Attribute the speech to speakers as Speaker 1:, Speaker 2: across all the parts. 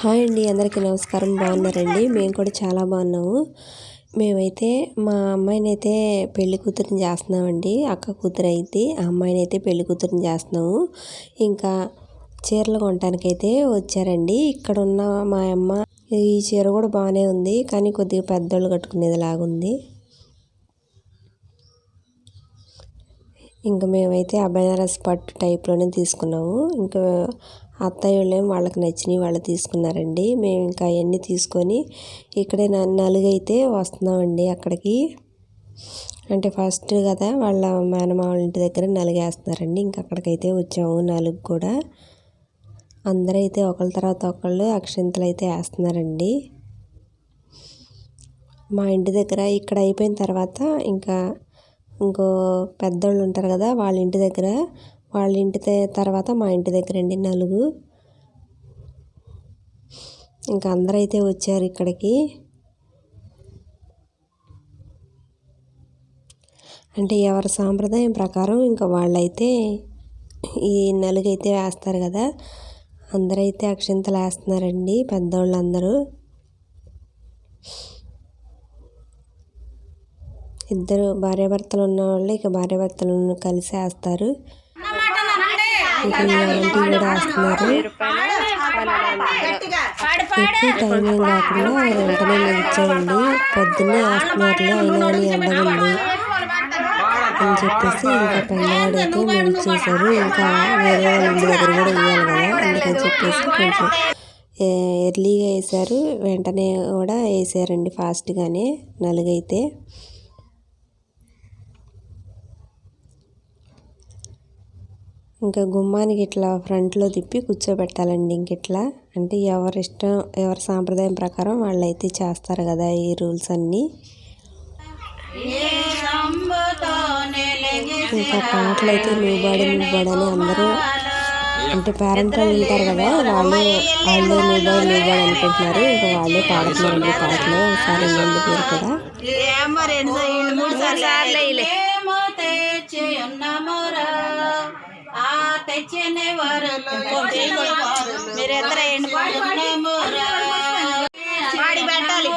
Speaker 1: Hi అండి, అందరికీ నమస్కారం. బాగున్నారండి? మేము కూడా చాలా బాగున్నాము. మేమైతే మా అమ్మాయినైతే పెళ్లి కూతురిని చేస్తున్నామండి. అక్క కూతురు అయితే ఆ అమ్మాయినైతే పెళ్లి కూతురిని చేస్తున్నాము. ఇంకా చీరలు కొనటానికైతే వచ్చారండి. ఇక్కడ ఉన్న మా అమ్మ ఈ చీర కూడా బాగానే ఉంది, కానీ కొద్దిగా పెద్దోళ్ళు కట్టుకునేది లాగుంది. ఇంకా మేమైతే ఆ బెనారస్ పట్టు టైప్లోనే తీసుకున్నాము. ఇంకా అత్తయ్య వాళ్ళేమో వాళ్ళకి నచ్చినవి వాళ్ళు తీసుకున్నారండి. మేము ఇంకా అవన్నీ తీసుకొని ఇక్కడే నలుగైతే వస్తున్నామండి అక్కడికి. అంటే ఫస్ట్ కదా వాళ్ళ మేనమామ ఇంటి దగ్గర నలుగేస్తున్నారండి. ఇంకా అక్కడికైతే వచ్చాము. నలుగు కూడా అందరూ అయితే ఒకళ్ళ తర్వాత ఒకళ్ళు అక్షింతలు అయితే వేస్తున్నారండి. మా ఇంటి దగ్గర ఇక్కడ అయిపోయిన తర్వాత ఇంకా ఇంకో పెద్దోళ్ళు ఉంటారు కదా, వాళ్ళ ఇంటి దగ్గర, వాళ్ళ ఇంటి తర్వాత మా ఇంటి దగ్గర అండి నలుగు. ఇంకా అందరూ అయితే వచ్చారు ఇక్కడికి. అంటే ఎవరి సాంప్రదాయం ప్రకారం ఇంకా వాళ్ళైతే ఈ నలుగైతే వేస్తారు కదా, అందరైతే అక్షింతలు వేస్తున్నారండి పెద్దోళ్ళందరూ. ఇద్దరు భార్యాభర్తలు ఉన్నవాళ్ళు ఇక భార్యాభర్తలను కలిసి వేస్తారు. ఇక ఇలాంటివి కూడా వేస్తున్నారు. ఎక్కువ టైం ఏం కాకుండా వెంటనే నిలిచామండి. పొద్దున్నే వేస్తున్నారులే, అయినా కానీ ఎండగా ఉంది అని చెప్పేసి ఇంకా పెద్దవాడు అయితే నిలిచేశారు. ఇంకా వేరే వాళ్ళ ఇంటి దగ్గర కూడా వేయాలి కదా, అందుకని చెప్పేసి కొంచెం ఎర్లీగా వేశారు. వెంటనే కూడా వేసారండి ఫాస్ట్గానే నలుగైతే. ఇంకా గుమ్మానికి ఇట్లా ఫ్రంట్లో తిప్పి కూర్చోబెట్టాలండి. ఇట్లా అంటే ఎవరి ఇష్టం, ఎవరి సాంప్రదాయం ప్రకారం వాళ్ళైతే చేస్తారు కదా ఈ రూల్స్ అన్నీ. ఇంకా పాటలు అయితే నూబాడి నూబాడి అని అందరూ, అంటే పేరెంట్ వాళ్ళు ఉంటారు కదా, వాళ్ళే నూబాడి అనుకుంటున్నారు. ఇంకా వాళ్ళే పాడుతున్నారండి పాటలు. ఒకసారి వినండి మీరు కూడా.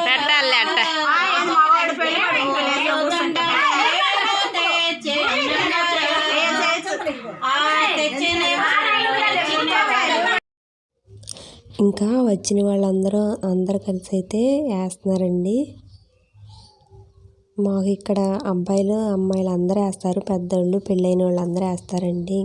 Speaker 2: పెట్టాలి అట్ట
Speaker 1: ఇంకా వచ్చిన వాళ్ళందరూ కలిసి అయితే వేస్తున్నారండి. మాకు ఇక్కడ అబ్బాయిలు అమ్మాయిలు అందరూ వేస్తారు. పెద్దోళ్ళు పెళ్ళైన వాళ్ళు అందరూ వేస్తారండి.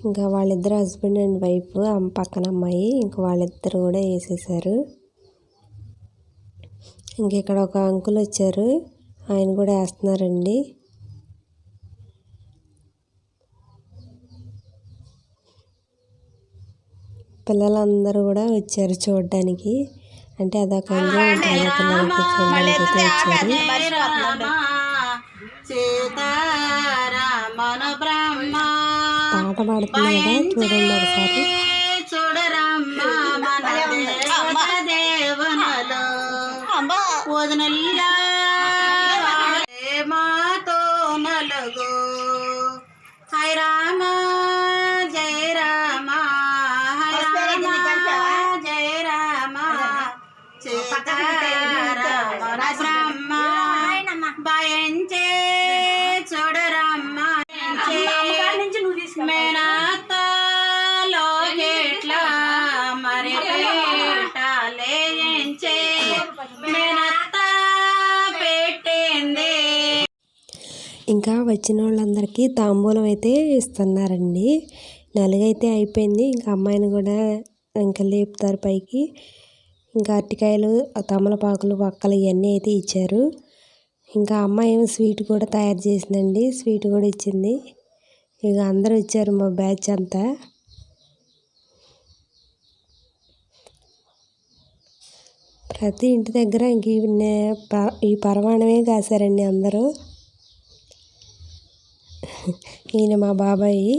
Speaker 1: ఇంకా వాళ్ళిద్దరు హస్బెండ్ అండ్ వైఫ్, పక్కన అమ్మాయి, ఇంకా వాళ్ళిద్దరు కూడా వేసేసారు. ఇంక ఇక్కడ ఒక అంకుల్ వచ్చారు, ఆయన కూడా వేస్తున్నారండి. పిల్లలందరూ కూడా వచ్చారు చూడడానికి. అంటే అదొక ఎంజాయ్మెంట్ కదా పిల్లలకి చూడడానికి అయితే వచ్చారు. పాట పాడుతుంది కదా, చూడండి ఒకసారి.
Speaker 2: హై రామ జయ రామ, హై రామ జయ రామ, బ్రహ్మ భయంచే చూడరమ్మ మేనత్త లోకెట్లా మరి లేయించే మేనత్త పెట్టింది.
Speaker 1: ఇంకా వచ్చిన వాళ్ళందరికీ తాంబూలం అయితే ఇస్తున్నారండి. నలుగైతే అయిపోయింది. ఇంకా అమ్మాయిని కూడా ఇంకా లేపుతారు పైకి. ఇంకా అరటికాయలు, తమలపాకులు, వక్కలు ఇవన్నీ అయితే ఇచ్చారు. ఇంకా అమ్మాయి ఏమో స్వీట్ కూడా తయారు చేసిందండి, స్వీట్ కూడా ఇచ్చింది. ఇక అందరూ వచ్చారు మా బ్యాచ్ అంతా. ప్రతి ఇంటి దగ్గర ఇంక ఈ పరమాణమే కాశారండి అందరూ. ఈయన మా బాబాయి.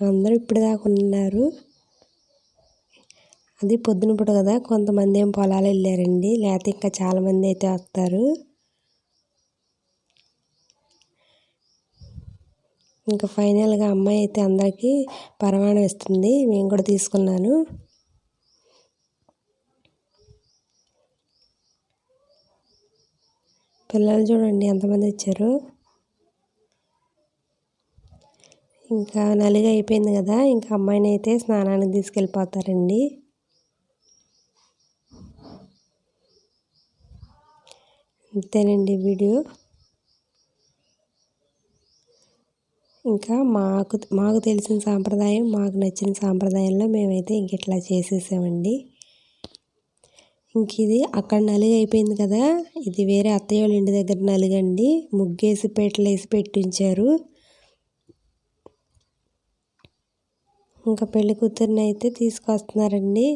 Speaker 1: అందరూ ఇప్పుడు దాకా ఉన్నారు. అది పొద్దున పూట కదా, కొంతమంది ఏం పొలాలు వెళ్ళారండి, లేకపోతే ఇంకా చాలామంది అయితే వస్తారు. ఇంకా ఫైనల్గా అమ్మాయి అయితే అందరికీ పరమాణం ఇస్తుంది. మేము కూడా తీసుకున్నాను. పిల్లలు చూడండి ఎంతమంది వచ్చారు. ఇంకా నలుగు అయిపోయింది కదా, ఇంకా అమ్మాయిని అయితే స్నానానికి తీసుకెళ్ళిపోతారండి. అంతేనండి వీడియో. ఇంకా మాకు తెలిసిన సాంప్రదాయం, మాకు నచ్చిన సాంప్రదాయంలో మేమైతే ఇంక ఇట్లా చేసేసామండి. ఇంక ఇది అక్కడ నలుగు అయిపోయింది కదా, ఇది వేరే అత్తయ్య వాళ్ళ ఇంటి దగ్గర నలుగండి. ముగ్గేసి పీటలు వేసి పెట్టించారు. ఇంకా పెళ్లి కూతురిని అయితే తీసుకొస్తున్నారండి.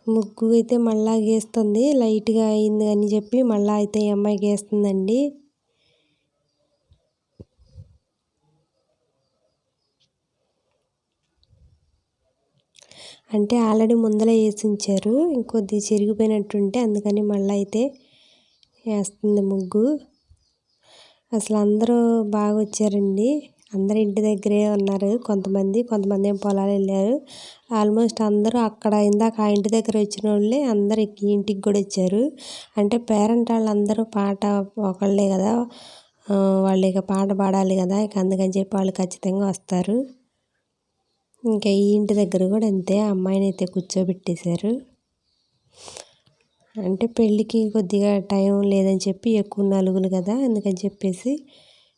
Speaker 1: ముగ్గు అయితే మళ్ళా గీస్తుంది, లైట్గా అయింది అని చెప్పి మళ్ళీ అయితే ఈ అమ్మాయి గీస్తుందండి. అంటే ఆల్రెడీ ముందర వేసి ఉంచారు, ఇంకొద్ది చిరిగిపోయినట్టుంటే అందుకని మళ్ళీ అయితే వేస్తుంది ముగ్గు. అసలు అందరూ బాగా వచ్చారండి. అందరు ఇంటి దగ్గరే ఉన్నారు. కొంతమంది ఏమో పొలాలు వెళ్ళారు. ఆల్మోస్ట్ అందరూ అక్కడ ఇందాక ఆ ఇంటి దగ్గర వచ్చిన వాళ్ళే అందరు ఇంటికి కూడా వచ్చారు. అంటే పేరెంట్ వాళ్ళందరూ పాట ఒకళ్ళే కదా, వాళ్ళు ఇక పాట పాడాలి కదా, ఇక అందుకని చెప్పి వాళ్ళు ఖచ్చితంగా వస్తారు. ఇంకా ఈ ఇంటి దగ్గర కూడా అంతే, అమ్మాయిని అయితే కూర్చోబెట్టేశారు. అంటే పెళ్ళికి కొద్దిగా టైం లేదని చెప్పి ఎక్కువ నలుగులు కదా, అందుకని చెప్పేసి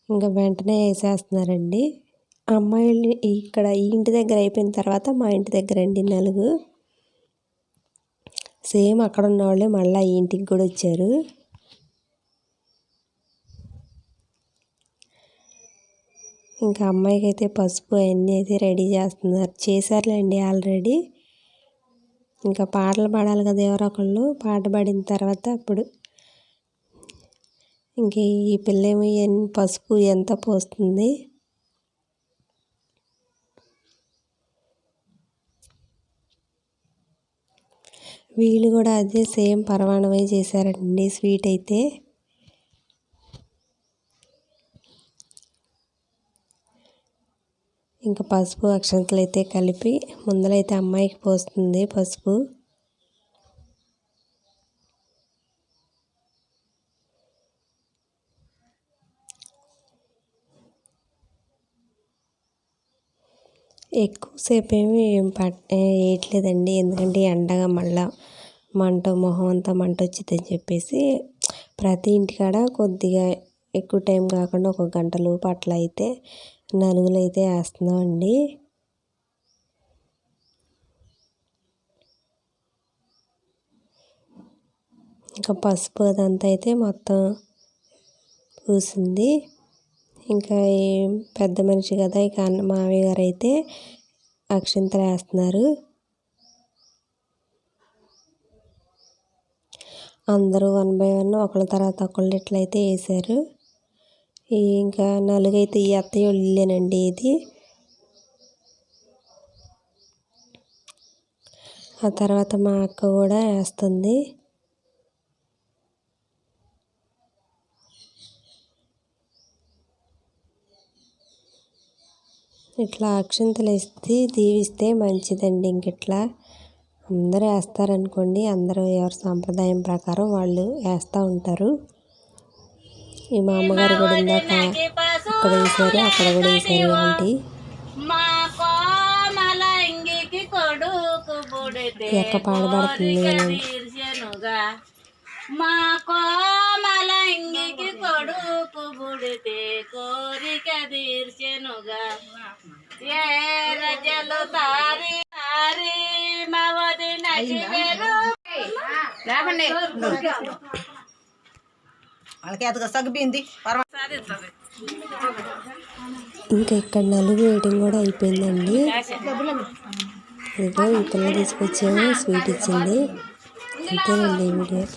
Speaker 1: ఇంకా వెంటనే వేసేస్తున్నారండి. అమ్మాయిల్ని ఇక్కడ ఈ ఇంటి దగ్గర అయిపోయిన తర్వాత మా ఇంటి దగ్గర అండి నలుగు. సేమ్ అక్కడ ఉన్న వాళ్ళే మళ్ళీ ఈ ఇంటికి కూడా వచ్చారు. ఇంకా అమ్మాయికి అయితే పసుపు అవన్నీ అయితే రెడీ చేశారులేండి ఆల్రెడీ. ఇంకా పాటలు పాడాలి కదా ఎవరో ఒకళ్ళు, పాట పాడిన తర్వాత అప్పుడు ఇంక ఈ పిల్లేమో పసుపు ఎంత పోస్తుంది. వీళ్ళు కూడా అదే సేమ్ పరమాణమే చేశారండి స్వీట్ అయితే. ఇంకా పసుపు అక్షంతలు అయితే కలిపి ముందరైతే అమ్మాయికి పోస్తుంది పసుపు. ఎక్కువసేపు ఏమి వేయట్లేదండి, ఎందుకంటే ఎండగా మళ్ళా మొహం అంతా మంట వచ్చిందని చెప్పేసి ప్రతి ఇంటికాడ కొద్దిగా ఎక్కువ టైం కాకుండా ఒక గంట లోపు అట్లా అయితే నలుగులు అయితే వేస్తున్నామండి. ఇంకా పసుపు అదంతా అయితే మొత్తం పూసింది. ఇంకా ఈ పెద్ద మనిషి కదా, ఇక మామయ్య గారు అయితే అక్షింతలు వేస్తున్నారు. అందరూ 1 by 1 ఒకళ్ళ తర్వాత ఒకళ్ళు ఇట్లయితే వేసారు. ఇంకా నలుగైతే ఈ అత్తయ్య వాళ్ళ ఇల్లేనండి ఇది. ఆ తర్వాత మా అక్క కూడా వేస్తుంది. ఇట్లా అక్షింతలు వేసి దీవిస్తే మంచిదండి. ఇంకిట్లా అందరూ వేస్తారనుకోండి, అందరూ ఎవరి సాంప్రదాయం ప్రకారం వాళ్ళు వేస్తూ ఉంటారు. ఈ మా అమ్మగారు కూడా ఇందాక ఇక్కడ వేసారు, అక్కడ కూడా వేసారు ఆంటీ. ఎక్క పాడబడుతుంది.
Speaker 2: మా కోమలంగికి కొడుకు బుడితే కోరిక తీర్చెనుగా, ఏ రజలు తారి తారి మవది నచివెరు.
Speaker 1: ఇంకా ఇక్కడ నలుగు వేయడం కూడా అయిపోయిందండి. ఇదిగో ఈ పిల్ల తీసుకొచ్చేమో స్వీట్ ఇచ్చింది. అంతేనండి ఈ వీడియో.